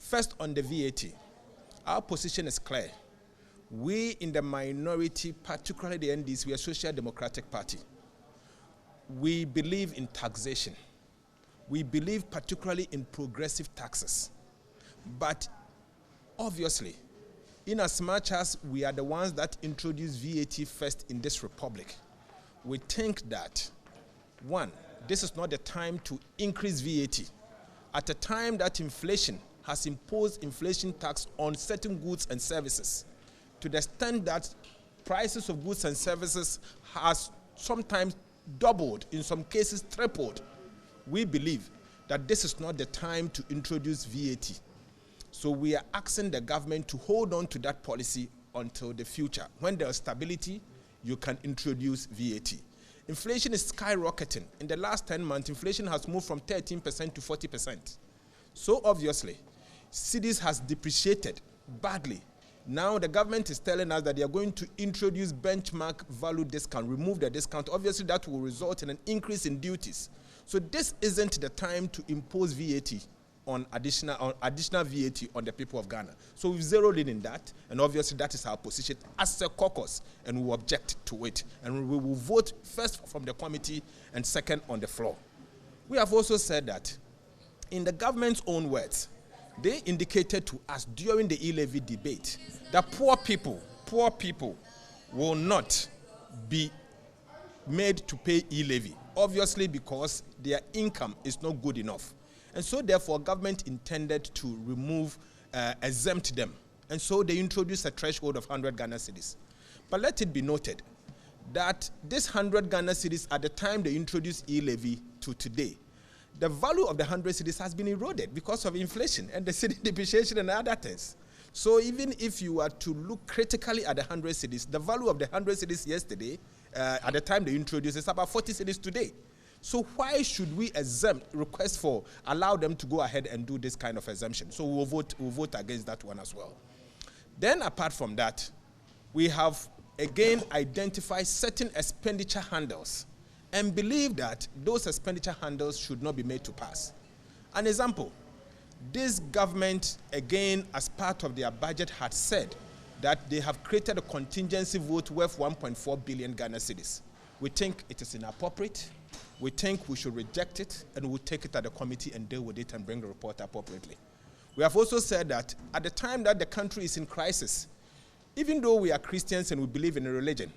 First, on the VAT, our position is clear. We in the minority, particularly the NDs, we are a social democratic party. We believe in taxation. We believe particularly in progressive taxes. But obviously, in as much as we are the ones that introduced VAT first in this republic, we think that, one, this is not the time to increase VAT. At a time that inflation has imposed inflation tax on certain goods and services, to the extent that prices of goods and services has sometimes doubled, in some cases tripled, we believe that this is not the time to introduce VAT. So we are asking the government to hold on to that policy until the future. When there is stability, you can introduce VAT. Inflation is skyrocketing. In the last 10 months, inflation has moved from 13% to 40%. So obviously, cedis has depreciated badly. Now the government is telling us that they are going to introduce benchmark value discount, remove the discount. Obviously, that will result in an increase in duties. So this isn't the time to impose VAT on additional VAT on the people of Ghana. So we've zeroed in that, and obviously that is our position as a caucus, and we will object to it. And we will vote first from the committee and second on the floor. We have also said that, in the government's own words, they indicated to us during the e-levy debate that poor people will not be made to pay e-levy, obviously because their income is not good enough. And so therefore, government intended to exempt them. And so they introduced a threshold of 100 Ghana cedis. But let it be noted that this 100 Ghana cedis, at the time they introduced e-levy to today, the value of the 100 cedis has been eroded because of inflation and the cedi depreciation and other things. So even if you are to look critically at the 100 cedis, the value of the 100 cedis yesterday, at the time they introduced, is about 40 cedis today. So why should we allow them to go ahead and do this kind of exemption? So we'll vote against that one as well. Then apart from that, we have again identified certain expenditure handles and believe that those expenditure handles should not be made to pass. An example, this government, again, as part of their budget, had said that they have created a contingency vote worth 1.4 billion Ghana cedis. We think it is inappropriate. We think we should reject it, and we'll take it at the committee and deal with it and bring the report appropriately. We have also said that at the time that the country is in crisis, even though we are Christians and we believe in a religion,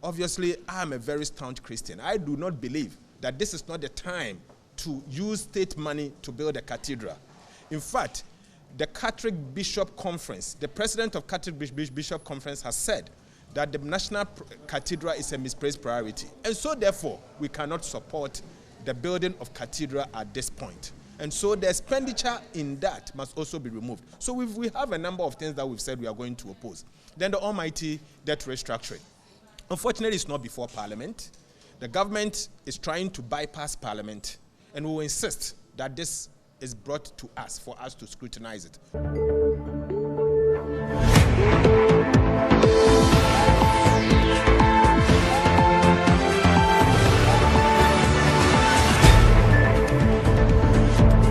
obviously, I am a very staunch Christian. I do not believe that this is not the time to use state money to build a cathedral. In fact, the Catholic Bishop Conference, the president of Catholic Bishop Conference has said that the National Cathedral is a misplaced priority. And so, therefore, we cannot support the building of cathedral at this point. And so the expenditure in that must also be removed. So we have a number of things that we've said we are going to oppose. Then the almighty debt restructuring. Unfortunately, it's not before Parliament. The government is trying to bypass Parliament, and we will insist that this is brought to us for us to scrutinize it.